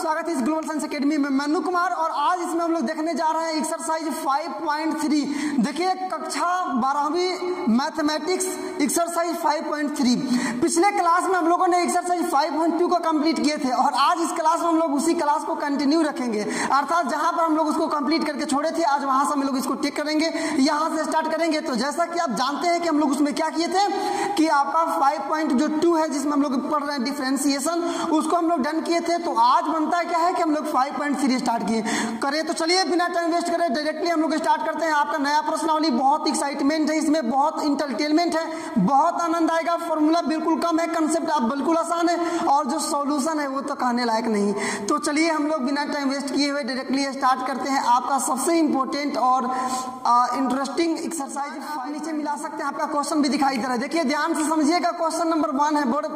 स्वागत है इस ग्लोबल साइंस एकेडमी में। मनु कुमार और आज इसमें हम लोग देखने जा रहे हैं एक्सरसाइज 5.3। देखिए कक्षा 12वीं मैथमेटिक्स एक्सरसाइज 5.3। पिछले क्लास में हम लोगों ने एक्सरसाइज 5.2 को कंप्लीट किए थे और आज इस क्लास में हम लोग उसी क्लास को कंटिन्यू रखेंगे, अर्थात जहां पर हम लोग उसको कंप्लीट करके छोड़े थे आज वहां से हम लोग इसको टिक करेंगे, यहां से स्टार्ट करेंगे। तो जैसा कि आप जानते हैं कि हम लोग उसमें क्या किए थे कि आपका 5.2 है जिसमें हम लोग पढ़ रहे हैं डिफरेंशिएशन, उसको हम लोग डन किए थे। तो आज बनता है क्या है कि हम लोग 5.3 स्टार्ट किए करें। तो चलिए बिना टाइम वेस्ट करें डायरेक्टली हम लोग स्टार्ट करते हैं। आपका नया प्रश्नावली बहुत एक्साइटमेंट है, इसमें बहुत इंटरटेनमेंट है, बहुत आनंद आएगा। फॉर्मूला बिल्कुल कम है, कंसेप्ट आप बिल्कुल आसान है और जो सॉल्यूशन है वो तो कहने लायक नहीं। तो चलिए हम लोग बिना टाइम वेस्ट किए हुए डायरेक्टली स्टार्ट करते हैं। आपका सबसे इंपॉर्टेंट और इंटरेस्टिंग एक्सरसाइज नीचे मिला सकते हैं, आपका क्वेश्चन भी दिखाई दे रहा है। देखिए ध्यान से समझिएगा, क्वेश्चन नंबर 1 है। बोर्ड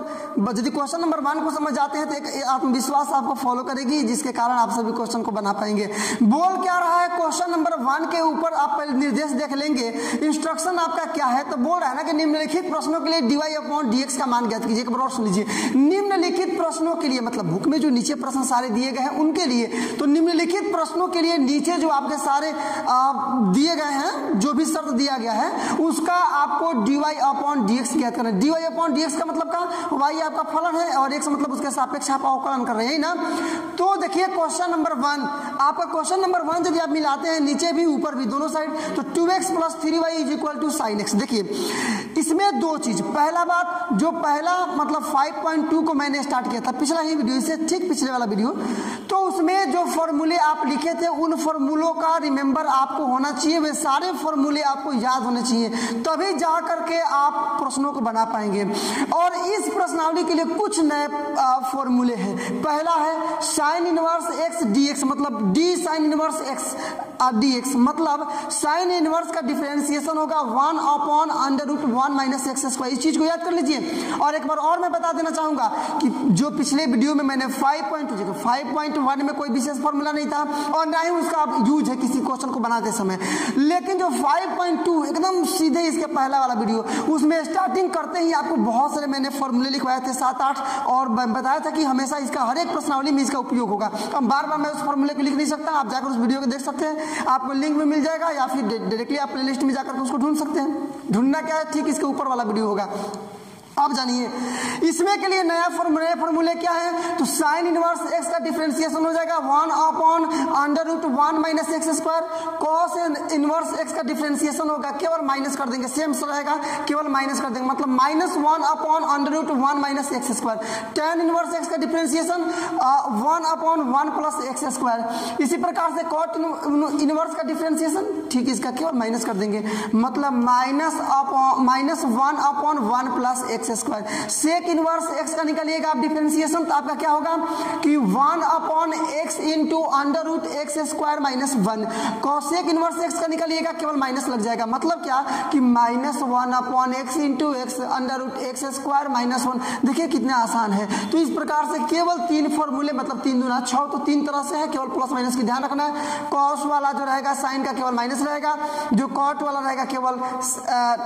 यदि क्वेश्चन नंबर 1 को समझ जाते हैं तो एक आत्मविश्वास आपको फॉलो करेगी जिसके कारण आप सभी क्वेश्चन को बना पाएंगे। बोल क्या रहा है क्वेश्चन नंबर 1 के ऊपर आप पहले निर्देश देख लेंगे, इंस्ट्रक्शन आपका क्या है। तो बोल रहा है ना कि निम्नलिखित प्रश्नों के लिए dy/dx का मान ज्ञात कीजिए। एक बार और सुन लीजिए, निम्नलिखित प्रश्नों के लिए मतलब बुक में जो नीचे प्रश्न सारे दिए गए हैं उनके लिए, तो निम्नलिखित प्रश्नों के लिए नीचे जो आपके सारे दिए गए हैं, जो भी शर्त दिया गया है उसका आपको dy/dx ज्ञात करना है। dy/dx का मतलब क्या, y आपका फलन है और x मतलब उसके सापेक्ष आप अवकलन कर रहे हैं ना। तो देखिए क्वेश्चन नंबर 1, आपका क्वेश्चन नंबर 1 यदि आप मिलाते हैं नीचे भी ऊपर भी दोनों साइड, तो 2x + 3y = sin x। देखिए इसमें दो चीज, पहला बात जो पहला मतलब 5.2 को मैंने स्टार्ट किया था पिछला ही वीडियो, इससे ठीक पिछले वाला वीडियो, तो उसमें जो फॉर्मूले आप लिखे थे उन फॉर्मूलों का रिमेंबर आपको होना चाहिए, वे सारे फॉर्मूले आपको याद होने चाहिए, तभी जा करके आप प्रश्नों को बना पाएंगे। और इस प्रश्नावली के लिए कुछ नए फॉर्मूले हैं। पहला है sin इनवर्स x dx, मतलब d sin inverse x dx, मतलब sin इनवर्स का डिफरेंशिएशन होगा 1/√1 - x²। इस चीज को याद कर लीजिए। और एक बार और मैं बता देना चाहूंगा कि जो पिछले वीडियो में मैंने 5.1 में कोई विशेष फॉर्मूला नहीं था और ना ही उसका यूज है किसी क्वेश्चन को बनाते समय, लेकिन जो 5.2 एकदम सीधे इसके पहला वाला वीडियो, उसमें स्टार्टिंग करते ही आपको बहुत सारे मैंने फॉर्मूले लिखवाए थे 7-8, और बताया था कि हमेशा इसका हर एक प्रश्नावली में इसका उपयोग होगा। अब बार बार मैं उस फॉर्मूले को लिख नहीं सकता, आप जाकर उस वीडियो को देख सकते हैं, आपको लिंक में मिल जाएगा या फिर डायरेक्टली आप प्लेलिस्ट में जाकर उसको ढूंढ सकते हैं। ढूंढना क्या है, ठीक इसके ऊपर वाला वीडियो होगा। अब जानिए इसमें के लिए नया फॉर्मूले क्या है, तो sin इनवर्स x का डिफरेंशिएशन हो जाएगा 1/√1 - x²। cos इनवर्स x का डिफरेंशिएशन होगा, केवल माइनस कर देंगे, सेम रहेगा, केवल माइनस कर देंगे, मतलब -1/√1 - x²। tan इनवर्स x का डिफरेंशिएशन 1/1 + x²। इसी प्रकार से cot इनवर्स का डिफरेंशिएशन ठीक इसका केवल माइनस कर देंगे, मतलब -1/1 + x²। सेक इनवर्स x का निकालिएगा आप डिफरेंशिएशन, तो आपका क्या होगा कि 1/x × √x² - 1। Cosec inverse x का निकालिएगा, केवल माइनस लग जाएगा, मतलब क्या कि -1/x × x² - 1। देखिए कितना आसान है। तो इस प्रकार से केवल 3 फॉर्मूले, मतलब 3 दूना 6, तो 3 तरह से है, केवल प्लस माइनस की ध्यान रखना है। कॉस वाला जो रहेगा साइन का केवल माइनस रहेगा, जो कॉट वाला रहेगा केवल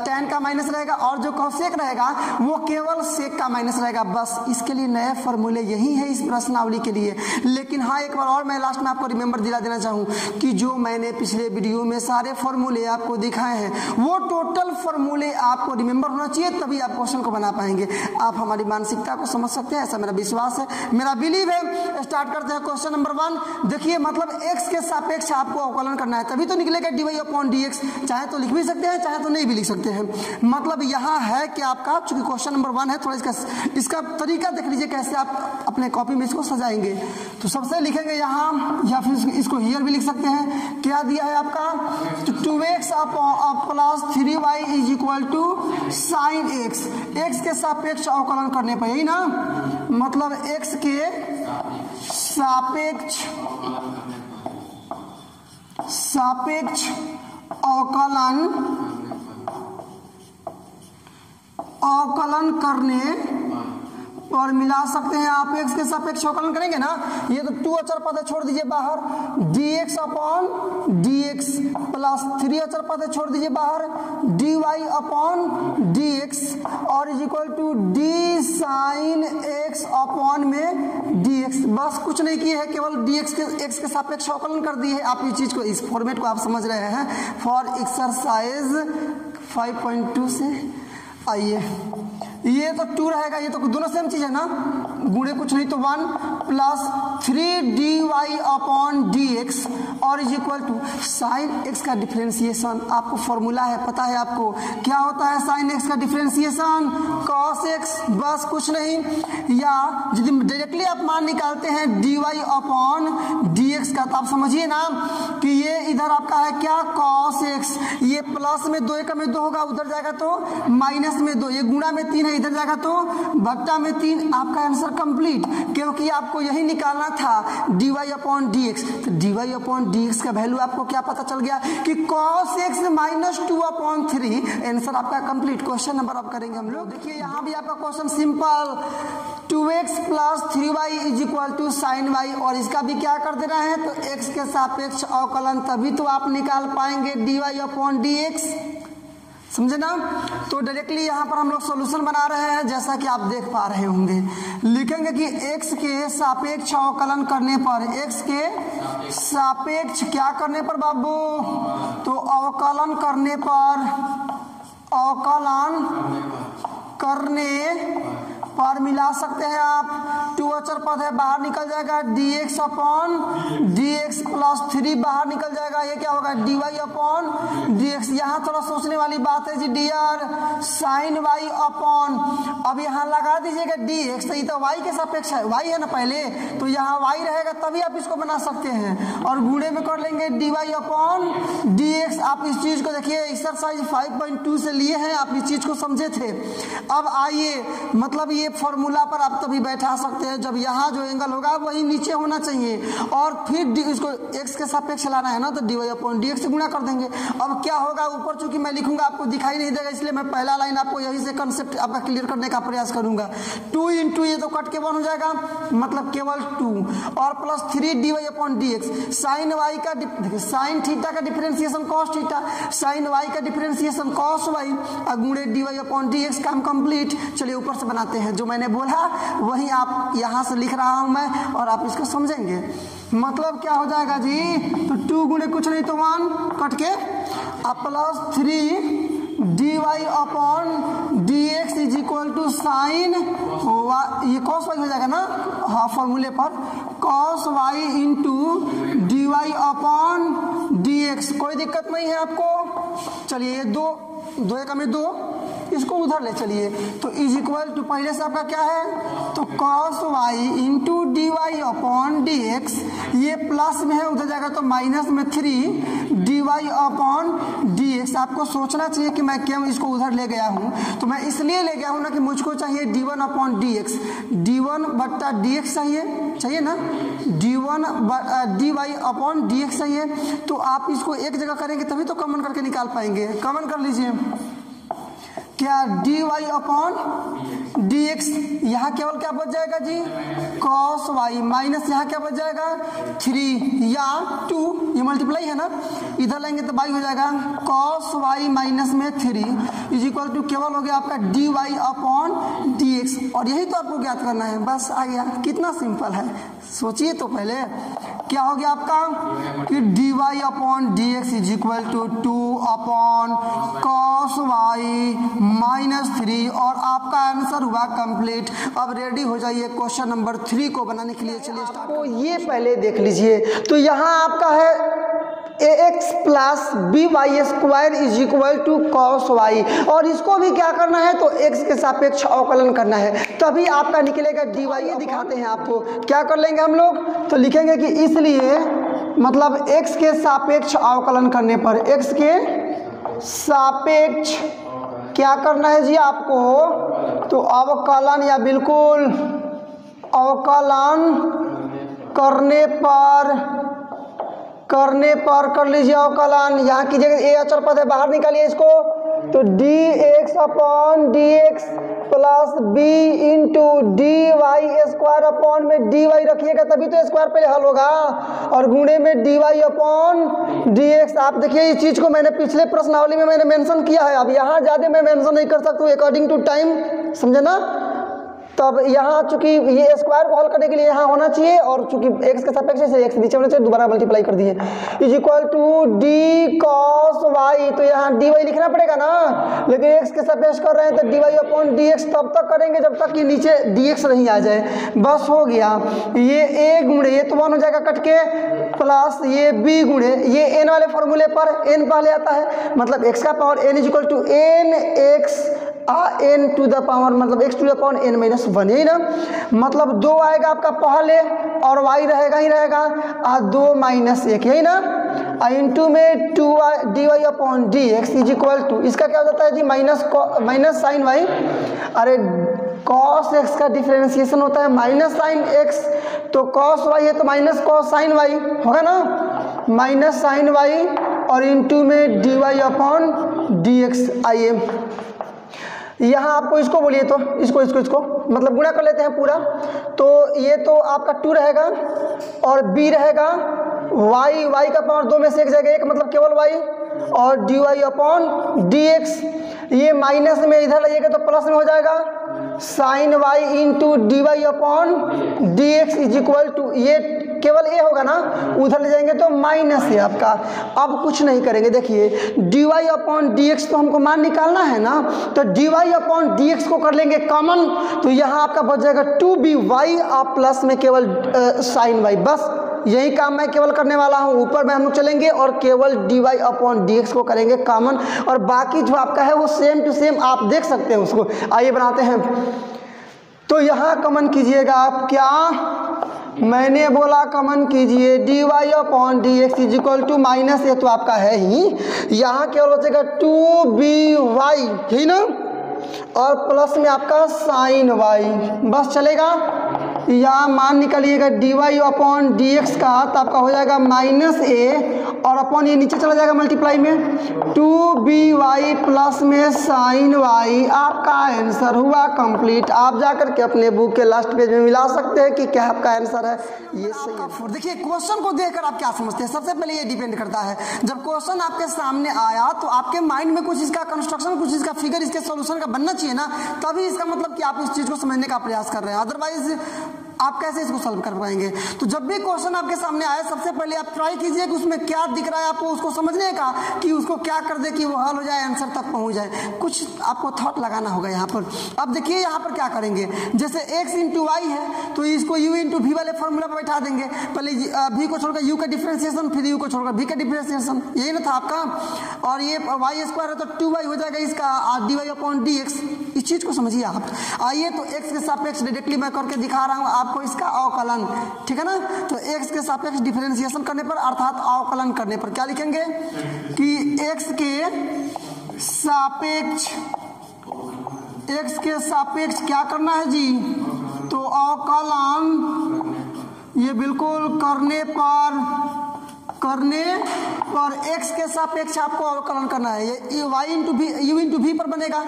tan का माइनस रहेगा, और जो कॉसेक रहेगा वो केवल सेक का माइनस रहेगा। बस इसके लिए नए फॉर्मूले यही है इस प्रश्नावली के लिए। लेकिन हाँ, एक बार और मैं लास्ट में आपको रिमेंबर दिला देना चाहूँ कि जो मैंने पिछले वीडियो में सारे फॉर्मूले आपको दिखाए हैं वो टोटल फॉर्मूले आपको रिमेंबर होना चाहिए, तभी आप क्वेश्चन को बना पाएंगे। आप हमारी मानसिकता को समझ सकते हैं, ऐसा मेरा विश्वास है, मेरा बिलीव है। स्टार्ट करते हैं क्वेश्चन नंबर 1। देखिए मतलब x के सापेक्ष आपको अवकलन करना है, तभी तो निकलेगा dy/dx। चाहे तो लिख भी सकते हैं, चाहे तो नहीं भी लिख सकते हैं। मतलब यहाँ है कि आपका चूंकि क्वेश्चन नंबर 1 है, थोड़ा इसका तरीका देख लीजिए कैसे आप अपने कॉपी में इसको सजाएंगे। तो सबसे लिखेंगे यहाँ, या फिर इसको हियर भी लिख सकते हैं। क्या दिया है आपका, तो 2x + 3y = sin x। x के सापेक्ष अवकलन करने पर, यही ना, मतलब x के सापेक्ष अवकलन करने और मिला सकते हैं आप। x के सापेक्ष अवकलन करेंगे ना, ये तो 2 अचर पद है, छोड़ दीजिए बाहर, dx अपॉन dx प्लस 3 अचर पद है, छोड़ दीजिए बाहर, dy अपॉन dx और is equal to d sine x upon में dx। बस कुछ नहीं किए है, केवल dx के x के सापेक्ष अवकलन कर दिए है। आप ये चीज को, इस फॉर्मेट को आप समझ रहे हैं। फॉर एक्सरसाइज 5.2 से आइए, ये तो 2 रहेगा, ये तो दोनों सेम चीज है ना, गुणे कुछ नहीं तो 1 प्लस 3dy अपॉन dx और is equal to sine x का डिफरेंशिएशन। आपको फॉर्मूला है, पता है आपको क्या होता है साइन x का डिफरेंशिएशन, cos x, बस कुछ नहीं। या यदि डायरेक्टली आप मान निकालते हैं dy अपॉन dx का, तो आप समझिए ना कि ये इधर आपका है क्या, cos x, ये प्लस में 2 एक में 2 होगा, उधर जाएगा तो माइनस में 2, ये गुणा में 3 है, इधर जाएगा तो भट्टा में 3। आपका आंसर कंप्लीट, क्योंकि आपको यही निकालना था dy अपॉन dx। तो dy अपॉन dx का वैल्यू आपको क्या पता चल गया कि cos x minus 2 upon 3। Answer आपका कंप्लीट। क्वेश्चन नंबर अब करेंगे हम लोग। देखिए यहाँ भी आपका question simple, 2x plus 3y is equal to sine y, और इसका भी क्या कर देना है, तो x के सापेक्ष अवकलन, तभी तो आप निकाल पाएंगे dy अपॉन dx, समझे ना। तो डायरेक्टली यहाँ पर हम लोग सॉल्यूशन बना रहे हैं, जैसा कि आप देख पा रहे होंगे। लिखेंगे कि x के सापेक्ष अवकलन करने पर, x के सापेक्ष क्या करने पर बाबू, तो अवकलन करने पर, अवकलन करने पर मिला सकते हैं आप, 2 अचर पद है, बाहर निकल जाएगा dx अपॉन dx प्लस 3 बाहर निकल जाएगा, ये क्या होगा dy अपॉन dx। यहाँ थोड़ा सोचने वाली बात है जी डियर, साइन y अपॉन, अब यहाँ लगा दीजिएगा dx, तो ये तो y के सापेक्ष है, y है ना पहले, तो यहाँ y रहेगा तभी आप इसको बना सकते हैं, और गुणे में कर लेंगे dy अपॉन dx। आप इस चीज को देखिए, एक्सरसाइज 5.2 से लिए हैं, आप इस चीज को समझे थे। अब आइए, मतलब ये फॉर्मूला पर आप तभी बैठा सकते हैं जब यहाँ जो एंगल होगा वही नीचे होना चाहिए, और फिर इसको x के सापेक्ष लाना है ना, तो dy अपॉन dx से गुणा कर देंगे। अब क्या होगा, ऊपर चूंकि मैं लिखूंगा आपको दिखाई नहीं देगा, इसलिए मैं पहला लाइन आपको यही से कंसेप्ट आपका क्लियर करने का प्रयास करूंगा। 2 इंटू ये तो कट के 1 हो जाएगा, मतलब केवल 2, और plus 3 dy upon dx। Sine y का, देखिए साइन थीटा का differentiation cos theta, sine y का डिफरेंशिएशन cos y, गुणे dy अपॉन dx। काम कंप्लीट। चलिए ऊपर से बनाते हैं, जो मैंने बोला वही आप यहाँ से लिख रहा हूं मैं, और आप इसको समझेंगे। मतलब क्या हो जाएगा जी, तो 2 गुणे कुछ नहीं तो 1 कट के, plus 3 dy upon dx is equal to sine, ये cos y हो जाएगा ना, हाँ फॉर्मूले पर, cos y into dy upon dx। कोई दिक्कत नहीं है आपको। चलिए ये 2 एक में 2, इसको उधर ले चलिए, तो इज इक्वल टू पहले से आपका क्या है, तो cos y into D Y upon D x, ये प्लस में है, उधर जाएगा तो माइनस में 3 dy अपॉन dx। आपको सोचना चाहिए कि मैं क्यों इसको उधर ले गया हूँ, तो मैं इसलिए ले गया हूँ ना कि मुझको चाहिए d1 अपॉन dx, d1 बट्टा dx चाहिए ना, d1 dy अपॉन dx चाहिए। तो आप इसको एक जगह करेंगे तभी तो कॉमन करके निकाल पाएंगे। कॉमन कर लीजिए, क्या dy अपॉन dx, यहाँ केवल क्या बच जाएगा जी, cos y, माइनस यहाँ क्या बच जाएगा 3 या 2, ये मल्टीप्लाई है ना, इधर लेंगे तो y हो जाएगा cos y माइनस में 3 इज इक्वल टू केवल हो गया आपका dy अपॉन dx। और यही तो आपको ज्ञात करना है, बस आ गया। कितना सिंपल है, सोचिए तो पहले। क्या हो गया आपका कि dy upon dx is equal to 2 upon cos y minus 3, और आपका आंसर हुआ कंप्लीट। अब रेडी हो जाइए क्वेश्चन नंबर 3 को बनाने के लिए। चलिए आपको ये पहले देख लीजिए, तो यहाँ आपका है ax plus b y square is equal to cos Y, और इसको भी क्या करना है, तो x के सापेक्ष अवकलन करना है, तभी आपका निकलेगा dy। ये दिखाते हैं आपको, क्या कर लेंगे हम लोग, तो लिखेंगे कि इसलिए मतलब x के सापेक्ष अवकलन करने पर, x के सापेक्ष क्या करना है जी आपको, तो अवकलन, या बिल्कुल अवकलन करने पर कर लीजिए अवकलन। यहाँ कीजिएगा, ए अचर पद है, बाहर निकालिए इसको, तो dx upon dx plus b into dy square upon में dy रखिएगा तभी तो स्क्वायर पहले हल होगा, और गुणे में dy अपॉन dx। आप देखिए इस चीज को मैंने पिछले प्रश्नावली में मैंने मेंशन किया है, अब यहाँ ज्यादा मैं मेंशन नहीं कर सकता हूँ अकॉर्डिंग टू टाइम, समझे ना। तब यहाँ चूंकि ये स्क्वायर को हल करने के लिए यहाँ होना चाहिए, और चूंकि x के सापेक्ष से x नीचे होना चाहिए, दोबारा मल्टीप्लाई कर दिए, is equal to d cos y. तो यहाँ डी वाई लिखना पड़ेगा ना, लेकिन x के सापेक्ष कर रहे हैं तो d Y upon D x तब तक करेंगे जब तक कि नीचे डी एक्स नहीं आ जाए। बस हो गया, ये a गुणे ये तो 1 हो जाएगा कट के, प्लस ये b गुणे ये n वाले फॉर्मूले पर n पहले आता है, मतलब x का power n is equal to n x n to the power, मतलब x to the power n minus 1, यही ना, मतलब 2 आएगा आपका पहले और y रहेगा ही रहेगा 2 माइनस 1, यही ना, इंटू में 2 d Y upon D x is equal to, इसका क्या हो जाता है जी माइनस साइन वाई, अरे कॉस एक्स का डिफरेंशिएशन होता है माइनस साइन एक्स, तो कॉस वाई है तो माइनस कॉस साइन वाई होगा ना, माइनस साइन वाई और इंटू में d Y upon D x. आइए यहाँ आपको इसको बोलिए तो इसको मतलब गुणा कर लेते हैं पूरा, तो ये तो आपका 2 रहेगा और b रहेगा y का पावर 2 में से एक जाएगा 1, मतलब केवल y, और dy अपॉन dx, ये माइनस में इधर लाइएगा तो प्लस में हो जाएगा sine y into D Y upon D x is equal to, ये केवल ए होगा ना, उधर ले जाएंगे तो माइनस है आपका। अब कुछ नहीं करेंगे, देखिए d Y upon D x तो हमको मान निकालना है ना, तो d Y upon D x को कर लेंगे कॉमन, तो यहाँ आपका बच जाएगा 2by आप प्लस में केवल साइन वाई, बस यही काम मैं केवल करने वाला हूँ। ऊपर में हम लोग चलेंगे और केवल d Y upon D x को करेंगे कॉमन, और बाकी जो आपका है वो सेम टू सेम आप देख सकते हैं उसको। आइए बनाते हैं, तो यहाँ कॉमन कीजिएगा आप, क्या मैंने बोला कॉमन कीजिए, d Y upon D x is equal to minus, ये तो आपका है ही, यहाँ केवल बचेगा 2by ही ना, और प्लस में आपका साइन वाई, बस चलेगा। यहाँ मान निकालिएगा D Y upon D X का, तो आपका हो जाएगा माइनस ए, और अपॉन ये नीचे चला जाएगा मल्टीप्लाई में 2by प्लस में साइन वाई। आपका आंसर हुआ कंप्लीट। आप जाकर के अपने बुक के लास्ट पेज में मिला सकते हैं कि क्या आपका आंसर है, ये सही है। देखिए क्वेश्चन को देखकर आप क्या समझते हैं, सबसे पहले ये डिपेंड करता है, जब क्वेश्चन आपके सामने आया तो आपके माइंड में कुछ इसका कंस्ट्रक्शन, कुछ इसका फिगर, इसके सोल्यूशन का बनना चाहिए ना, तभी इसका मतलब कि आप उस चीज को समझने का प्रयास कर रहे हैं, अदरवाइज आप कैसे इसको सॉल्व कर पाएंगे। तो जब भी क्वेश्चन आपके सामने आए सबसे पहले आप ट्राई कीजिए कि उसमें क्या दिख रहा है आपको, उसको समझने का, कि उसको क्या कर दे कि वो हल हो जाए, आंसर तक पहुंच जाए, कुछ आपको थॉट लगाना होगा यहाँ पर। अब देखिए यहाँ पर क्या करेंगे, जैसे x इंटू वाई है तो इसको u इंटू वी वाले फॉर्मूला पर बैठा देंगे, पहले v को छोड़कर u का डिफरेंशिएशन, फिर u को छोड़कर v का डिफरेंशिएशन, यही ना था आपका, और ये वाई स्क्वायर है तो 2y हो जाएगा इसका, d Y upon D x, इस चीज को समझिए आप। आइए तो x के सापेक्ष डायरेक्टली मैं करके दिखा रहा हूँ आपको इसका अवकलन, ठीक है ना। तो x के सापेक्ष डिफरेंशिएशन करने पर अर्थात अवकलन करने पर क्या लिखेंगे कि x के सापेक्ष क्या करना है जी, तो अवकलन, ये बिल्कुल करने पर x के सापेक्ष आपको अवकलन करना है, ये y इंटू भी u इंटू भी पर बनेगा।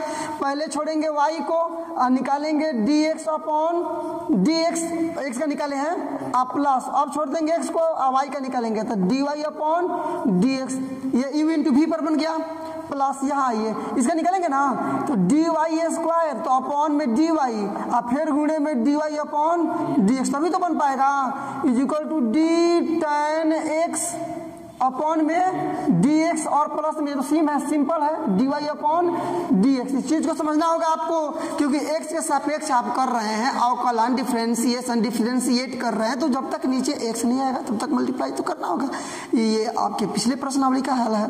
पहले छोड़ेंगे y को, निकालेंगे dx अपॉन dx, x का निकाले हैं आप प्लस, अब छोड़ देंगे x को, y का निकालेंगे तो dy अपॉन dx, ये u इंटू भी पर बन गया, प्लस यहाँ आइए इसका निकालेंगे ना तो dy स्क्वायर, तो अपॉन में dy, अब फिर गुणे में dy अपॉन dx, तभी तो बन पाएगा, is equal to d tan x upon में dx, और प्लस में तो सीम है, सिंपल है, dy अपॉन dx। इस चीज को समझना होगा आपको, क्योंकि x के सापेक्ष आप कर रहे हैं अवकलन, डिफरेंशिएट कर रहे हैं, तो जब तक नीचे x नहीं आएगा तब तक मल्टीप्लाई तो करना होगा। ये आपके पिछले प्रश्नावली का हल है,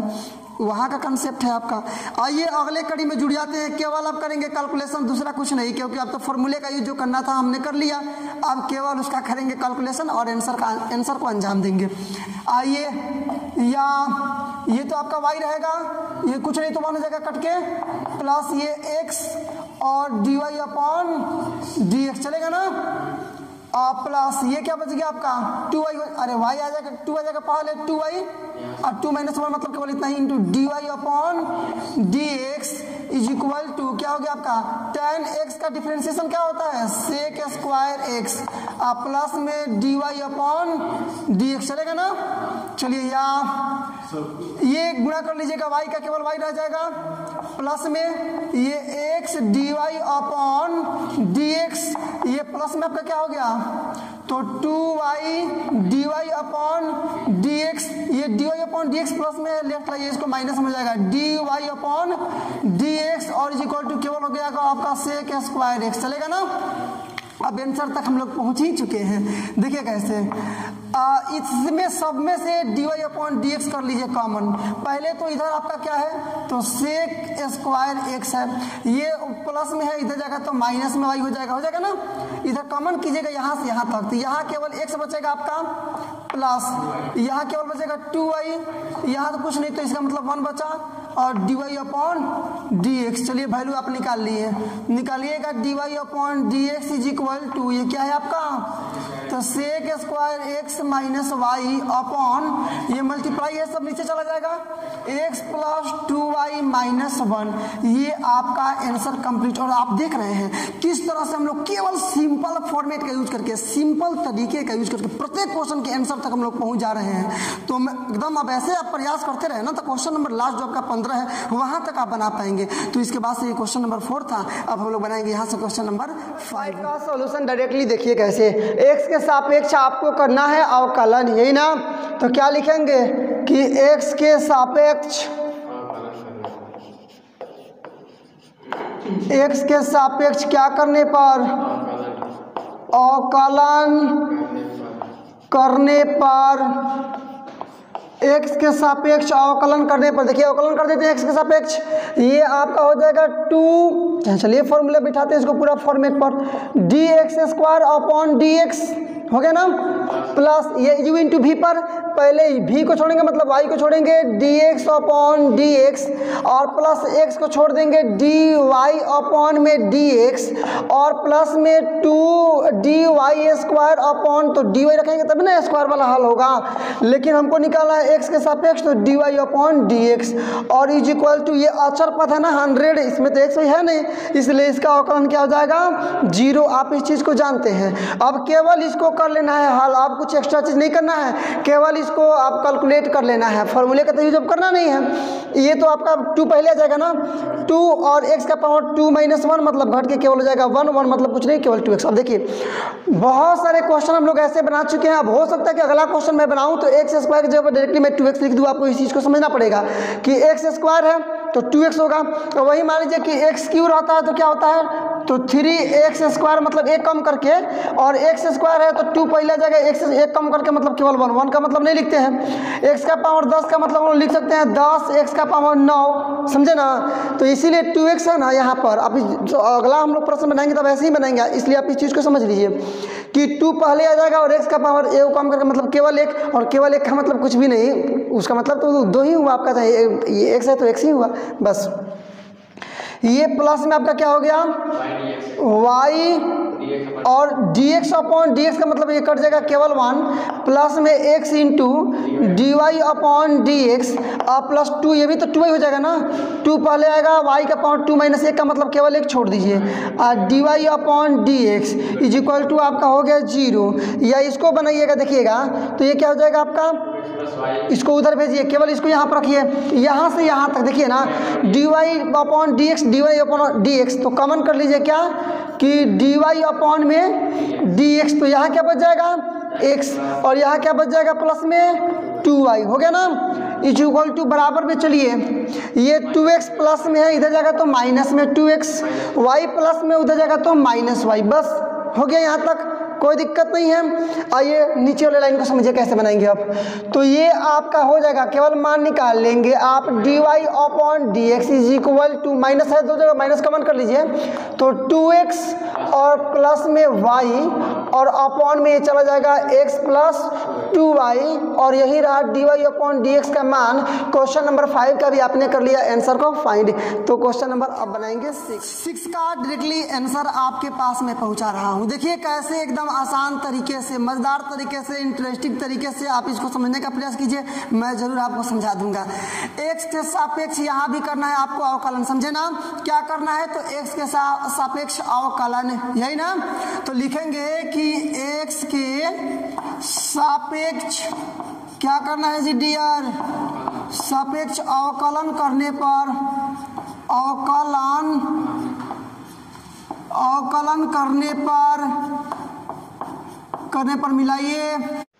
वहाँ का कंसेप्ट है आपका। आइए अगले कड़ी में जुड़ जाते हैं, केवल अब करेंगे कैलकुलेशन, दूसरा कुछ नहीं, क्योंकि अब तो फॉर्मूले का यूज जो करना था हमने कर लिया, अब केवल उसका करेंगे कैलकुलेशन और आंसर को अंजाम देंगे। आइए या ये तो आपका y रहेगा, ये कुछ नहीं तो बन जाएगा कट के, प्लस ये x और dy अपॉन dx चलेगा ना, प्लस ये क्या बच गया आपका 2y, अरे y आ जाएगा 2 आ जाएगा, पहले 2y और 2 - 1 मतलब केवल इतना ही, into dy upon dx is equal to क्या हो गया आपका tan x का डिफरेंशिएशन क्या होता है sec स्क्वायर x प्लस में dy अपॉन dx चलेगा ना। चलिए या ये गुणा कर लीजिएगा, y का केवल y रह जाएगा, प्लस में ये x dy अपॉन dx, ये प्लस में आपका क्या हो गया तो 2y dy अपॉन dx, ये dy अपॉन dx प्लस में लेफ्ट लाइए, इसको माइनस में जाएगा dy अपॉन dx और इज इक्वल टू केवल हो गया आपका sec स्क्वायर x, चलेगा ना। अब आंसर तक हम लोग पहुंच ही चुके हैं, देखिए कैसे इसमें सब में से dy अपॉन dx कर लीजिए कॉमन। पहले तो इधर आपका क्या है तो sec स्क्वायर x है, ये प्लस में है, इधर जाएगा तो माइनस में y हो जाएगा ना। इधर कॉमन कीजिएगा यहाँ से यहाँ तक, तो यहाँ केवल x बचेगा आपका प्लस, यहाँ केवल बचेगा 2y, यहाँ तो कुछ नहीं तो इसका मतलब 1 बचा और dy अपॉन dx। चलिए वैल्यू आप निकालिएगा dy upon dx is equal to ये क्या है आपका तो sec square x minus y upon ये मल्टीप्लाई है सब नीचे चला जाएगा x प्लस 2y माइनस 1, ये आपका आंसर कंप्लीट। और आप देख रहे हैं किस तरह से हम लोग केवल सिंपल फॉर्मेट का यूज करके, सिंपल तरीके का यूज करके प्रत्येक क्वेश्चन के आंसर तक हम लोग पहुंच जा रहे हैं। तो एकदम अब ऐसे आप प्रयास करते रहे ना तो क्वेश्चन नंबर लास्ट जो आपका 15 है वहां तक आप बना पाएंगे। तो इसके बाद से ये क्वेश्चन नंबर 4 था, अब हम लोग बनाएंगे यहाँ से क्वेश्चन नंबर 5 का सोल्यूशन। डायरेक्टली देखिए कैसे x के सापेक्ष आपको करना है अवकलन, यही ना। तो क्या लिखेंगे कि x के सापेक्ष क्या करने पर अवकलन करने पर, x के सापेक्ष अवकलन करने पर, देखिए अवकलन कर देते हैं x के सापेक्ष, ये आपका हो जाएगा 2, चलिए फॉर्मूला बिठाते हैं इसको पूरा फॉर्मेट पर, dx स्क्वायर अपॉन dx हो गया ना, प्लस ये u इंटू वी पर, पहले v को छोड़ेंगे मतलब y को छोड़ेंगे dx अपॉन dx और प्लस x को छोड़ देंगे dy अपॉन में dx और प्लस में 2 dy स्क्वायर अपॉन, तो dy रखेंगे तब ना स्क्वायर वाला हल होगा, लेकिन हमको निकालना है x के सापेक्ष तो dy अपॉन dx और इज इक्वल टू ये अचर पद है ना 100, इसमें तो x है नहीं इसलिए इसका अवकलन क्या हो जाएगा 0। आप इस चीज़ को जानते हैं। अब केवल इसको कर लेना है हल, आप कुछ एक्स्ट्रा चीज़ नहीं करना है, केवल इसको आप कैलकुलेट कर लेना है, फॉर्मूले का तो यूज करना नहीं है। ये तो आपका 2 पहले आ जाएगा ना, 2 और x का पावर 2 - 1 मतलब घट के केवल हो जाएगा 1 मतलब कुछ नहीं केवल 2x। अब देखिए बहुत सारे क्वेश्चन हम लोग ऐसे बना चुके हैं, अब हो सकता है कि अगला क्वेश्चन मैं बनाऊं तो x स्क्वायर की जगह डायरेक्टली मैं 2x लिख दूँ। आपको इस चीज़ को समझना पड़ेगा कि x स्क्वायर है तो 2x होगा, तो वही मान लीजिए कि x क्यूब रहता है तो क्या होता है तो 3x स्क्वायर मतलब 1 कम करके, और x स्क्वायर है तो 2 पहले आ जाएगा, x से 1 कम करके मतलब केवल 1 का मतलब नहीं लिखते हैं, x का पावर 10 का मतलब हम लिख सकते हैं 10, x का पावर 9, समझे ना। तो इसीलिए 2x है ना यहाँ पर। अब जो अगला हम लोग प्रश्न बनाएंगे तब ऐसे ही बनाएंगे, इसलिए आप इस चीज़ को समझ लीजिए कि 2 पहले आ जाएगा और x का पावर 1 कम करके मतलब केवल 1, और केवल 1 का मतलब कुछ भी नहीं, उसका मतलब तो 2 ही हुआ आपका, चाहे ये x है तो x ही हुआ बस। ये प्लस में आपका क्या हो गया y और dx अपॉन dx का मतलब ये कट जाएगा केवल 1, प्लस में x into dy upon dx और प्लस 2, ये भी तो 2 ही हो जाएगा ना, 2 पहले आएगा, y का पावर 2 - 1 का मतलब केवल 1 छोड़ दीजिए, और dy upon dx is equal to आपका हो गया 0। या इसको बनाइएगा देखिएगा तो ये क्या हो जाएगा आपका, इसको उधर भेजिए, केवल इसको यहाँ पर रखिए, यहाँ से यहाँ तक देखिए ना dy upon dx dy upon dx, तो कॉमन कर लीजिए क्या कि dy अपॉन में dx, तो यहाँ क्या बच जाएगा x और यहाँ क्या बच जाएगा प्लस में 2y हो गया ना, इज इक्वल टू बराबर में, चलिए ये 2x प्लस में है इधर जाएगा तो माइनस में 2x, y प्लस में उधर जाएगा तो माइनस y, बस हो गया यहाँ तक, कोई दिक्कत नहीं है। आइए नीचे वाले लाइन को समझिए कैसे बनाएंगे अब। तो ये आपका हो जाएगा, केवल मान निकाल लेंगे आप dy upon dx is equal to, minus है 2 जगह माइनस कॉमन कर लीजिए, तो 2x और प्लस में y और अपॉन में ये चला जाएगा x प्लस 2y और यही रहा dy अपॉन dx का मान। क्वेश्चन नंबर 5 का भी आपने कर लिया आंसर को फाइंड। तो क्वेश्चन नंबर अब बनाएंगे 6 का डायरेक्टली आंसर आपके पास में पहुंचा रहा हूं। देखिए कैसे एकदम आसान तरीके से, मजेदार तरीके से, इंटरेस्टिंग तरीके से आप इसको समझने का प्रयास कीजिए, मैं जरूर आपको समझा दूंगा। x के सापेक्ष यहाँ भी करना है आपको अवकलन, समझे ना? क्या करना है? तो x के सापेक्ष अवकलन, यही ना? तो लिखेंगे कि x के सापेक्ष क्या करना है जी डियर? सापेक्ष अवकलन करने पर अवकलन करने पर मिलाइए।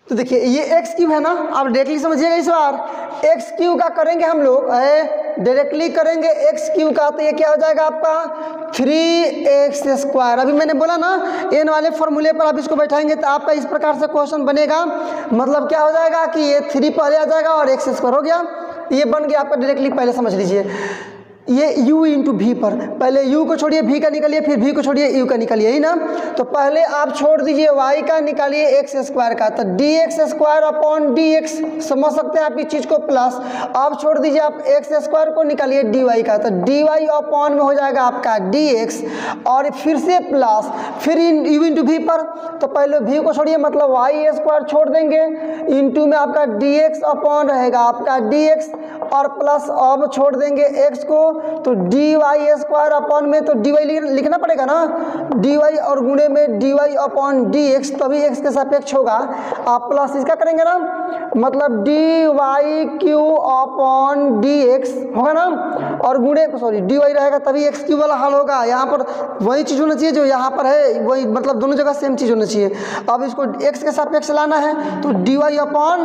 तो देखिए ये एक्स क्यूब है ना, आप डायरेक्टली समझिएगा इस बार। एक्स क्यूब का करेंगे हम लोग, डायरेक्टली करेंगे एक्स क्यूब का, तो ये क्या हो जाएगा आपका 3x²। अभी मैंने बोला ना एन वाले फॉर्मूले पर आप इसको बैठाएंगे तो आपका इस प्रकार से क्वेश्चन बनेगा। मतलब क्या हो जाएगा कि ये 3 पहले आ जाएगा और x² हो गया, ये बन गया आपका डायरेक्टली। पहले समझ लीजिए ये u इंटू भी पर, पहले u को छोड़िए v का निकालिए, फिर v को छोड़िए u का निकालिए, यही ना? तो पहले आप छोड़ दीजिए y का, निकालिए x² का, तो dx² अपॉन dx, समझ सकते हैं आप इस चीज़ को, प्लस। अब छोड़ दीजिए आप x² को, निकालिए dy का, तो dy अपॉन में हो जाएगा आपका dx और फिर से प्लस, फिर u इंटू v पर, तो पहले v को छोड़िए मतलब y² छोड़ देंगे, इंटू में आपका dx अपॉन रहेगा आपका dx और प्लस अब छोड़ देंगे x को, तो dy² अपॉन में तो dy लिखना पड़ेगा ना, dy और गुणे में dy अपॉन dx, तभी x के सापेक्ष होगा। आप प्लस इसका करेंगे ना, मतलब dy³ अपॉन dx होगा ना, और गुणे dy रहेगा तभी x³ वाला हल होगा। यहाँ पर वही चीज़ होना चाहिए जो यहाँ पर है, वही मतलब दोनों जगह सेम चीज़ होना चाहिए। अब इसको x के सापेक्ष लाना है, तो dy upon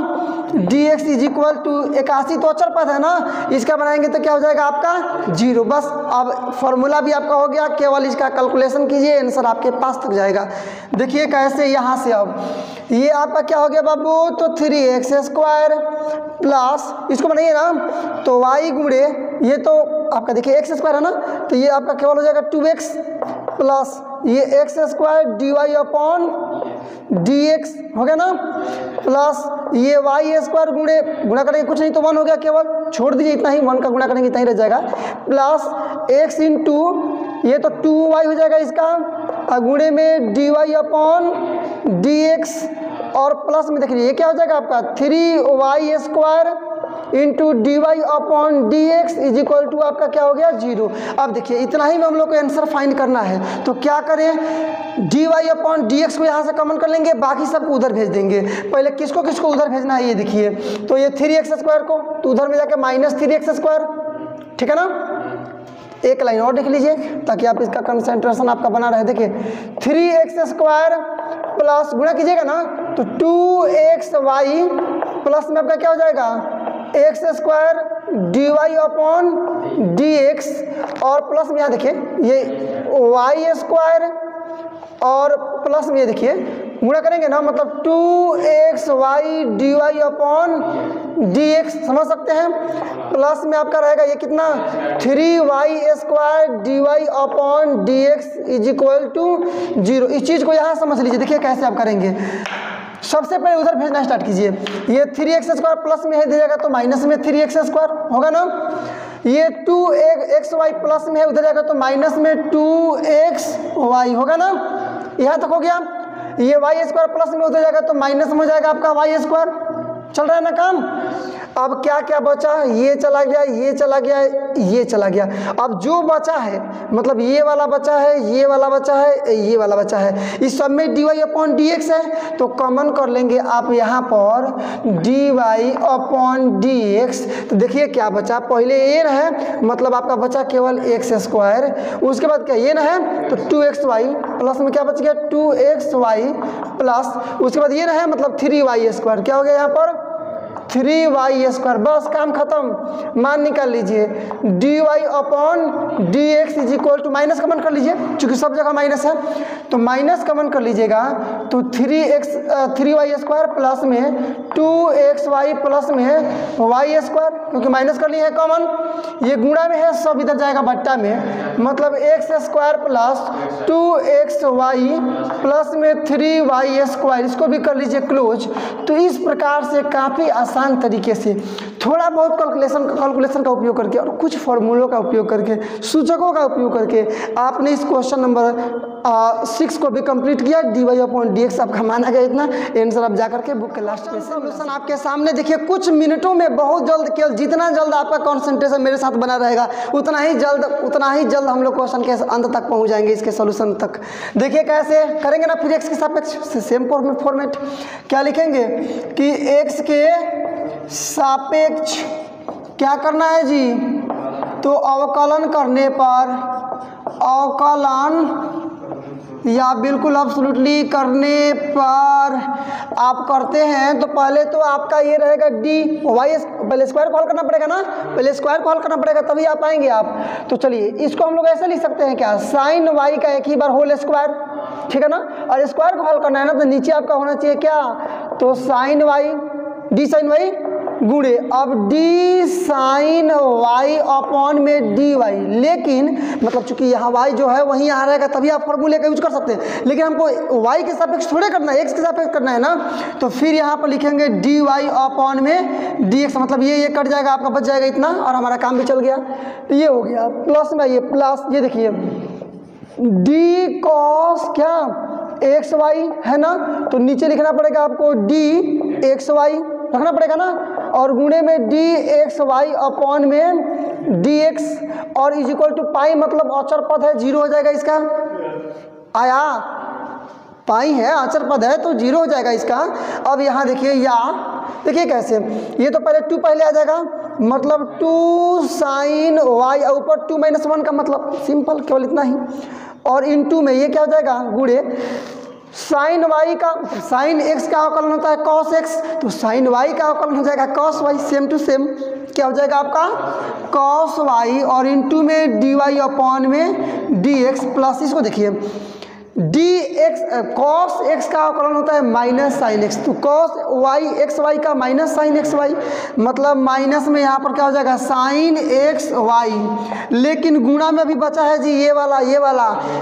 dx is equal to 81, तो अचर पद है ना, इसका बनाएंगे तो क्या हो जाएगा आपका 0। बस अब फॉर्मूला भी आपका हो गया, केवल इसका कैलकुलेशन कीजिए, आंसर आपके पास तक जाएगा। देखिए कैसे, यहाँ से अब ये आपका क्या हो गया बाबू, तो 3x² प्लस, इसको बनाइए ना, तो y गुणे ये तो आपका देखिए x² है ना, तो ये आपका केवल हो जाएगा 2x प्लस ये x² dy अपॉन dx हो गया ना, प्लस ये y² गुणा करेंगे कुछ नहीं तो 1 हो गया, केवल छोड़ दीजिए इतना ही, 1 का गुणा करेंगे इतना ही रह जाएगा, प्लस x इंटू ये तो 2y हो जाएगा इसका, गुणे में dy अपॉन dx और प्लस में देखिए ये क्या हो जाएगा आपका 3y² into dy upon dx is equal to आपका क्या हो गया 0। अब देखिए इतना ही में हम लोग को आंसर फाइंड करना है, तो क्या करें, dy अपॉन dx को यहाँ से कॉमन कर लेंगे, बाकी सबको उधर भेज देंगे। पहले किसको किसको उधर भेजना है ये देखिए, तो ये 3x² को तो उधर में जाकर -3x², ठीक है ना? एक लाइन और देख लीजिए ताकि आप इसका कंसंट्रेशन आपका बना रहे। देखिए 3x² प्लस गुणा कीजिएगा ना, तो 2xy प्लस में आपका क्या हो जाएगा x² dy अपॉन dx और प्लस में यहाँ देखिए ये y² और प्लस में ये देखिए गुणा करेंगे ना, मतलब 2xy dy अपॉन dx, समझ सकते हैं। प्लस में आपका रहेगा ये कितना 3y² dy upon dx is equal to 0। इस चीज़ को यहाँ समझ लीजिए। देखिए कैसे आप करेंगे, सबसे पहले उधर भेजना स्टार्ट कीजिए। ये 3x² प्लस में है दे जाएगा तो माइनस में 3x² होगा ना, ये 2xy प्लस में है उधर जाएगा तो माइनस में 2xy होगा ना, यहाँ तक हो गया। ये y² प्लस में उधर जाएगा तो माइनस में हो जाएगा आपका y²। चल रहा है ना काम। अब क्या क्या बचा, ये चला गया, ये चला गया, ये चला गया। अब जो बचा है मतलब ये वाला बचा है, ये वाला बचा है, ये वाला बचा है, इस सब में dy अपॉन dx है तो कॉमन कर लेंगे आप यहाँ पर dy अपॉन dx। तो देखिए क्या बचा, पहले ये न है मतलब आपका बचा केवल x², उसके बाद क्या ये न है तो 2xy प्लस में क्या बच गया 2xy प्लस उसके बाद ये न है मतलब 3y² क्या हो गया यहाँ पर 3y², बस काम खत्म, मान निकाल लीजिए dy upon dx is equal to, minus common कर लीजिए क्योंकि सब जगह माइनस है, तो माइनस कमन कर लीजिएगा तो 3y² प्लस में 2xy प्लस में y², क्योंकि माइनस कर लिए है कॉमन, ये गुणा में है, सब इधर जाएगा बट्टा में, मतलब x² प्लस 2xy प्लस में 3y², इसको भी कर लीजिए क्लोज। तो इस प्रकार से काफ़ी आसान तरीके से थोड़ा बहुत कैलकुलेशन का उपयोग करके और कुछ फॉर्मूलों का उपयोग करके, सूचकों का उपयोग करके आपने इस क्वेश्चन नंबर 6 को भी कंप्लीट किया। dy/dx आपका माना गया इतना, आंसर आप जाकर के बुक के लास्ट में सॉल्यूशन आपके सामने देखिए, कुछ मिनटों में बहुत जल्द, केवल जितना जल्द आपका कंसंट्रेशन मेरे साथ बना रहेगा उतना ही जल्द हम लोग क्वेश्चन के अंत तक पहुंच जाएंगे, इसके सॉल्यूशन तक। देखिए कैसे करेंगे ना, फिर x के सापेक्ष सेम फॉर्मेट, क्या लिखेंगे कि x के सापेक्ष क्या करना है जी, तो अवकलन करने पर, अवकलन या बिल्कुल एब्सोल्युटली करने पर आप करते हैं तो पहले तो आपका ये रहेगा डी वाई, पहले स्क्वायर को हल करना पड़ेगा ना, पहले स्क्वायर को हल करना पड़ेगा तभी आ पाएंगे आप। तो चलिए इसको हम लोग ऐसे लिख सकते हैं क्या, साइन वाई का एक ही बार होल स्क्वायर, ठीक है ना, और स्क्वायर को हल करना है ना तो नीचे आपका होना चाहिए क्या, तो sine y, d sine y गुणे, अब डी साइन वाई अपॉन में डी वाई, लेकिन मतलब चूंकि यहाँ वाई जो है वहीं यहाँ रहेगा तभी आप फॉर्मूले का यूज कर सकते हैं, लेकिन हमको वाई के सापेक्ष थोड़े करना है, एक्स के सापेक्ष करना है ना, तो फिर यहाँ पर लिखेंगे डी वाई अपॉन में डी एक्स, मतलब ये कट जाएगा आपका, बच जाएगा इतना और हमारा काम भी चल गया। तो ये हो गया प्लस में ये प्लस, ये देखिए डी कॉस क्या एक्स वाई है ना, तो नीचे लिखना पड़ेगा आपको डी एक्स वाई रखना पड़ेगा ना, और गुणे में डी एक्स वाई अपॉन में डी एक्स, और इज इक्वल टू पाई, मतलब अचर पद है, जीरो हो जाएगा इसका, आया पाई है अचर पद है तो जीरो हो जाएगा इसका। अब यहाँ देखिए देखिए कैसे, ये तो पहले 2 पहले आ जाएगा, मतलब 2 साइन वाई, ऊपर 2 - 1 का मतलब सिंपल केवल इतना ही, और इनटू में ये क्या हो जाएगा गुणे साइन वाई का, साइन एक्स का अवकलन होता है कॉस एक्स, तो साइन वाई का अवकलन हो जाएगा cos y, same to same क्या हो जाएगा आपका कॉस वाई, और इनटू में डी वाई अपॉन में डी एक्स प्लस, इसको देखिए डी एक्स कॉस एक्स का अवकलन होता है माइनस साइन एक्स, तो कॉस वाई एक्स वाई का माइनस साइन एक्स वाई, मतलब माइनस में यहाँ पर क्या हो जाएगा साइन एक्स वाई, लेकिन गुणा में भी बचा है जी ये वाला,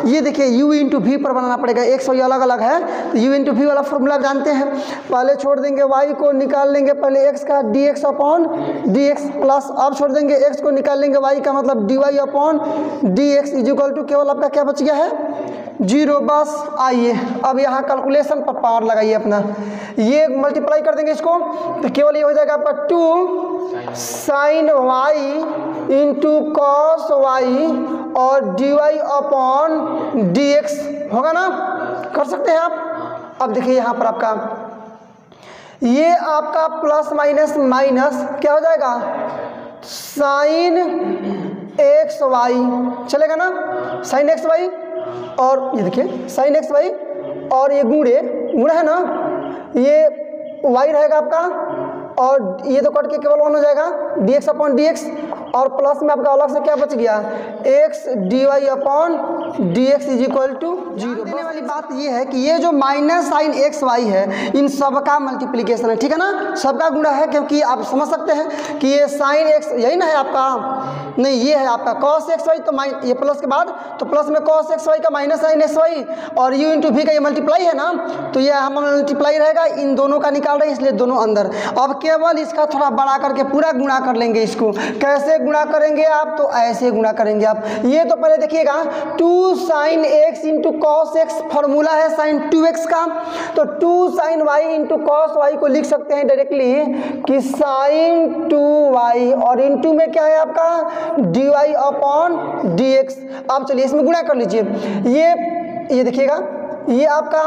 ये देखिए u इंटू वी पर बनाना पड़ेगा, एक्स वाई अलग अलग है तो u इंटू वी वाला फॉर्मूला जानते हैं, पहले छोड़ देंगे y को, निकाल लेंगे पहले x का D x upon D x plus, अब छोड़ देंगे x को, निकाल लेंगे y का मतलब d Y upon D x is equal to, केवल आपका क्या बच गया है जीरो। बस आइए अब यहाँ कैलकुलेशन पर पावर लगाइए अपना, ये मल्टीप्लाई कर देंगे इसको तो केवल ये हो जाएगा आपका 2 sine Y into cos Y और D Y upon D X होगा ना, कर सकते हैं आप। अब देखिए यहाँ पर आपका ये आपका प्लस माइनस माइनस क्या हो जाएगा साइन एक्स वाई, चलेगा ना साइन एक्स वाई, और ये देखिए साइन एक्स वाई, और ये गुणा है ना, ये वाई रहेगा आपका, और ये तो कट के केवल 1 हो जाएगा d x upon D x, और प्लस में आपका अलग से क्या बच गया x d Y upon D x is equal to zero. देने वाली बात ये है कि ये जो माइनस साइन एक्स वाई है इन सबका मल्टीप्लीकेशन है, ठीक है ना, सबका गुणा है, क्योंकि आप समझ सकते हैं कि ये साइन एक्स यही ना है आपका, नहीं ये है आपका कॉस एक्स वाई, तो ये प्लस के बाद तो प्लस में कॉस एक्स वाई का माइनस साइन एक्स वाई, और यू इंटू वी का ये मल्टीप्लाई है ना, तो ये हम मल्टीप्लाई रहेगा, इन दोनों का निकाल रहे हैं इसलिए दोनों अंदर। अब केवल इसका थोड़ा बड़ा करके पूरा गुणा कर लेंगे इसको, कैसे गुणा करेंगे आप, तो ऐसे गुणा करेंगे आप, ये तो पहले देखिएगा 2 sine x into cos x, formula है साइन 2x का, तो 2 sine Y into cos y को लिख सकते हैं डायरेक्टली कि साइन 2y, और इंटू में क्या है आपका d Y upon D x. अब चलिए इसमें गुणा कर लीजिए, ये देखिएगा ये आपका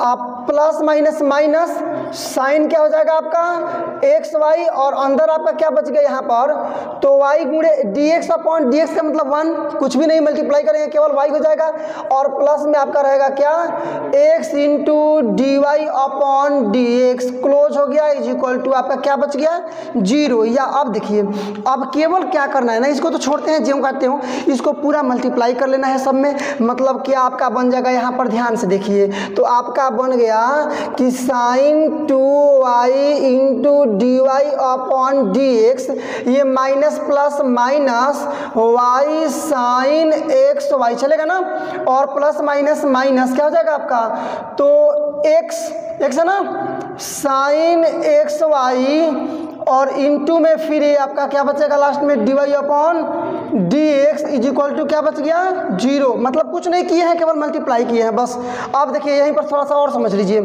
आप प्लस माइनस माइनस साइन क्या हो जाएगा आपका एक्स वाई, और अंदर आपका क्या बच गया यहाँ पर, तो वाई गुणे D x upon D X का मतलब 1, कुछ भी नहीं मल्टीप्लाई करेंगे केवल वाई हो जाएगा, और प्लस में आपका रहेगा क्या x into D Y upon D x, close हो गया, इज इक्वल टू आपका क्या बच गया 0। या अब देखिए, अब केवल क्या करना है ना, इसको तो छोड़ते हैं ज्यों काटते हो, इसको पूरा मल्टीप्लाई कर लेना है सब में, मतलब क्या आपका बन जाएगा यहाँ पर ध्यान से देखिए, तो आपका बन गया कि sine 2y into D Y upon D x, ये minus plus minus y sine x Y चलेगा ना, और प्लस माइनस माइनस क्या हो जाएगा आपका, तो x है ना साइन एक्स वाई, और इंटू में फिर ये आपका क्या बचेगा लास्ट में d Y upon D x is equal to क्या बच गया 0, मतलब कुछ नहीं किए हैं केवल मल्टीप्लाई किए हैं बस। अब देखिए यहीं पर थोड़ा सा और समझ लीजिए,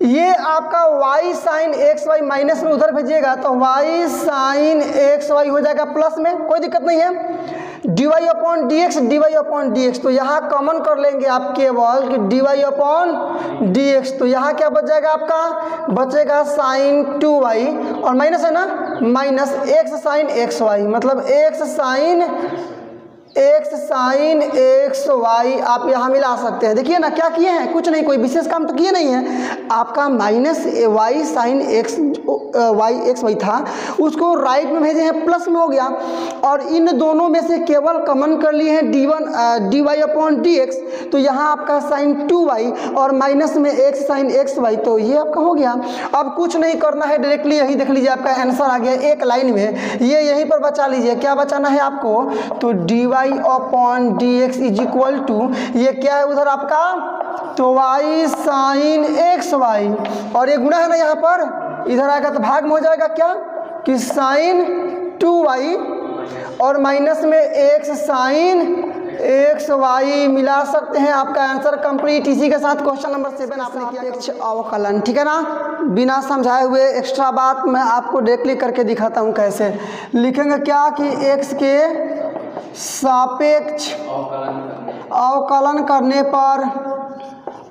ये आपका y sine x y minus में उधर भेजिएगा तो y साइन एक्स वाई हो जाएगा प्लस में, कोई दिक्कत नहीं है, d Y upon D x, तो यहाँ कॉमन कर लेंगे आप केवल कि d Y upon D x, तो यहाँ क्या बच जाएगा आपका, बचेगा साइन 2y, और माइनस है ना minus x sine x y, मतलब एक्स साइन एक्स वाई आप यहाँ मिला सकते हैं। देखिए ना क्या किए हैं, कुछ नहीं, कोई विशेष काम तो किए नहीं है, आपका minus y sine x y था, उसको राइट में भेजे हैं प्लस में हो गया, और इन दोनों में से केवल कॉमन कर लिए हैं d Y upon D x, तो यहाँ आपका साइन 2y और माइनस में एक्स साइन एक्स वाई, तो ये आपका हो गया। अब कुछ नहीं करना है, डायरेक्टली यही देख लीजिए आपका आंसर आ गया एक लाइन में, ये यहीं पर बचा लीजिए, क्या बचाना है आपको, तो d Y upon D x is equal to, ये क्या है उधर आपका, तो y साइन एक्स वाई, और ये गुणा है ना यहाँ पर, इधर आएगा तो भाग में हो जाएगा क्या कि साइन 2y और माइनस में एक्स साइन एक्स वाई मिला सकते हैं, आपका आंसर कंप्लीट। इसी के साथ क्वेश्चन नंबर 7 आपने किया अवकलन, ठीक है ना, बिना समझाए हुए एक्स्ट्रा बात मैं आपको डायरेक्टली करके दिखाता हूँ कैसे लिखेंगे, क्या कि x के सापेक्ष अवकलन करने पर,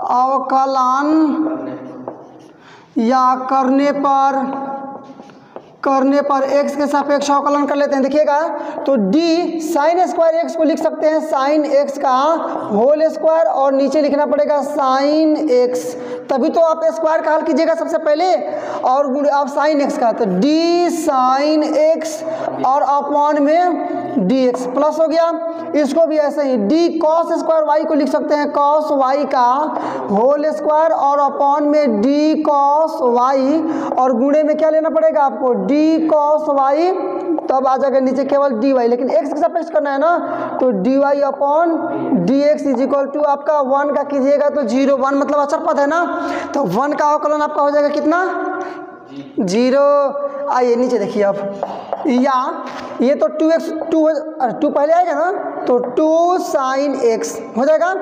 अवकलन या करने पर x के सापेक्ष अवकलन कर लेते हैं। देखिएगा तो d साइन स्क्वायर x को लिख सकते हैं साइन x का होल स्क्वायर, और नीचे लिखना पड़ेगा साइन x, तभी तो आप स्क्वायर का हल कीजिएगा सबसे पहले, और आप साइन x का, तो d साइन x और अपॉन में dx प्लस हो गया। इसको भी ऐसे ही d कॉस स्क्वायर y को लिख सकते हैं कॉस y का होल स्क्वायर, और अपॉन में d कॉस y, और गुणे में क्या लेना पड़ेगा आपको d कॉस y, तब आ जाएगा नीचे केवल dy, लेकिन x के सापेक्ष करना है ना, तो dy upon dx is equal to आपका 1 का कीजिएगा तो 0, 1 मतलब अचर पद है ना, तो 1 का अवकलन आपका हो जाएगा कितना 0। आइए नीचे देखिए अब, या ये तो 2x 2 पहले आएगा ना, तो 2 साइन x हो जाएगा,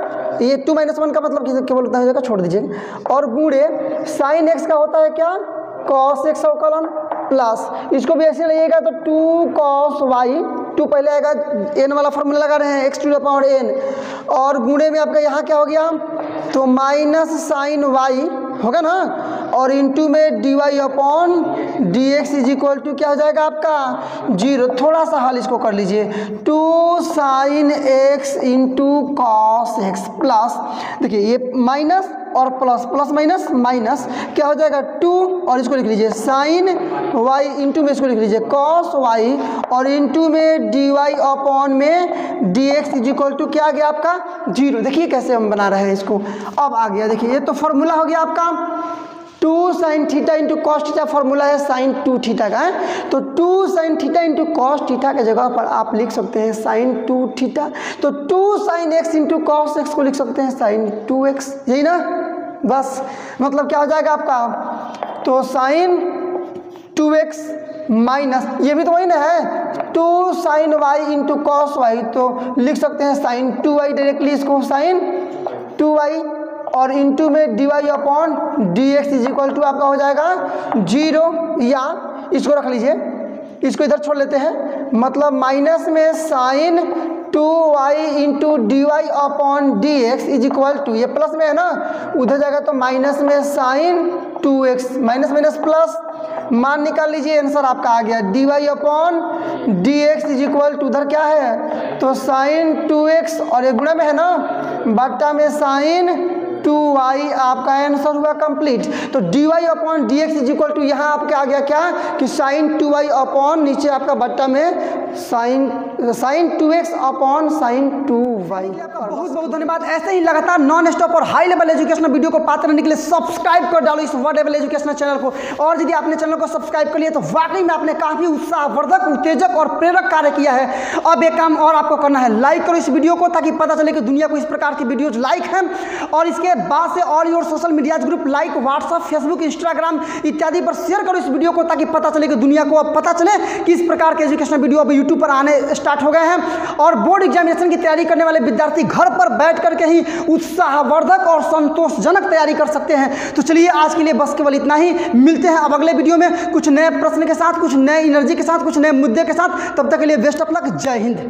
ये 2 माइनस 1 का मतलब केवल उतना हो जाएगा, छोड़ दीजिए, और गुणे साइन x का होता है क्या कॉस x अवकलन, प्लस इसको भी ऐसे लिएगा तो 2 कॉस y, 2 पहले आएगा, n वाला फॉर्मूला लगा रहे हैं x to the power n, और गुणे में आपका यहाँ क्या हो गया, तो माइनस साइन y होगा ना, और इंटू में d Y upon D x is equal to क्या हो जाएगा आपका 0। थोड़ा सा हल इसको कर लीजिए, 2 sine x into cos x, plus देखिए ये माइनस और प्लस, प्लस माइनस माइनस क्या हो जाएगा 2, और इसको लिख लीजिए साइन वाई, इंटू में इसको लिख लीजिए कॉस वाई, और इंटू में डी वाई अपॉन में d x is equal to क्या आ गया आपका 0। देखिए कैसे हम बना रहे हैं इसको, अब आ गया, देखिए ये तो फॉर्मूला हो गया आपका 2 sine theta into cos theta, formula है साइन 2 थीटा का है, तो 2 sine theta into cos theta के जगह पर आप लिख सकते हैं साइन 2 थीटा, तो 2 sine x into cos x को लिख सकते हैं साइन 2x, यही ना, बस मतलब क्या हो जाएगा आपका, तो साइन 2x माइनस, ये भी तो वही ना है 2 sine Y into cos y, तो लिख सकते हैं साइन 2y डायरेक्टली, इसको साइन 2y, और इंटू में d Y upon D x is equal to आपका हो जाएगा 0, या इसको रख लीजिए, इसको इधर छोड़ लेते हैं, मतलब माइनस में sine 2y into D Y upon D x is equal to, ये प्लस में है ना, उधर जाएगा तो माइनस में sign 2x, minus minus plus, मान निकाल लीजिए, आंसर आपका आ गया d Y upon D x is equal to, उधर क्या है तो साइन 2x और ये गुणा में है ना, बट्टा में साइन 2y, आपका आंसर हुआ कंप्लीट। तो dy upon D x is equal to, यहाँ आपके आ गया क्या कि साइन 2y अपॉन नीचे आपका बट्टा में sign 2x upon sine 2y। बहुत बहुत धन्यवाद। ऐसे ही लगातार नॉन स्टॉप और हाई लेवल एजुकेशनल वीडियो को पाते रहने के लिए सब्सक्राइब कर डालो इस वर्ड लेवल एजुकेशनल चैनल को। और यदि आपने चैनल को सब्सक्राइब कर लिया तो वाकई में आपने काफी उत्साहवर्धक, उत्तेजक और प्रेरक कार्य किया है। अब एक काम और आपको करना है, लाइक करो इस वीडियो को ताकि पता चले कि दुनिया को इस प्रकार की वीडियोज लाइक हैं। और इसके बाद से all your social media group like WhatsApp, Facebook, Instagram इत्यादि पर शेयर करो इस वीडियो को ताकि पता चले कि दुनिया को अब पता चले कि इस प्रकार के एजुकेशनल वीडियो अब यूट्यूब पर आने स्टार्ट हो गए हैं। और बोर्ड एग्जामिनेशन की तैयारी करने वाले विद्यार्थी घर पर बैठ करके ही उत्साहवर्धक और संतोषजनक तैयारी कर सकते हैं। तो चलिए आज के लिए बस केवल इतना ही, मिलते हैं अब अगले वीडियो में कुछ नए प्रश्न के साथ, कुछ नए एनर्जी के साथ, कुछ नए मुद्दे के साथ। तब तक के लिए बेस्ट ऑफ लक, जय हिंद।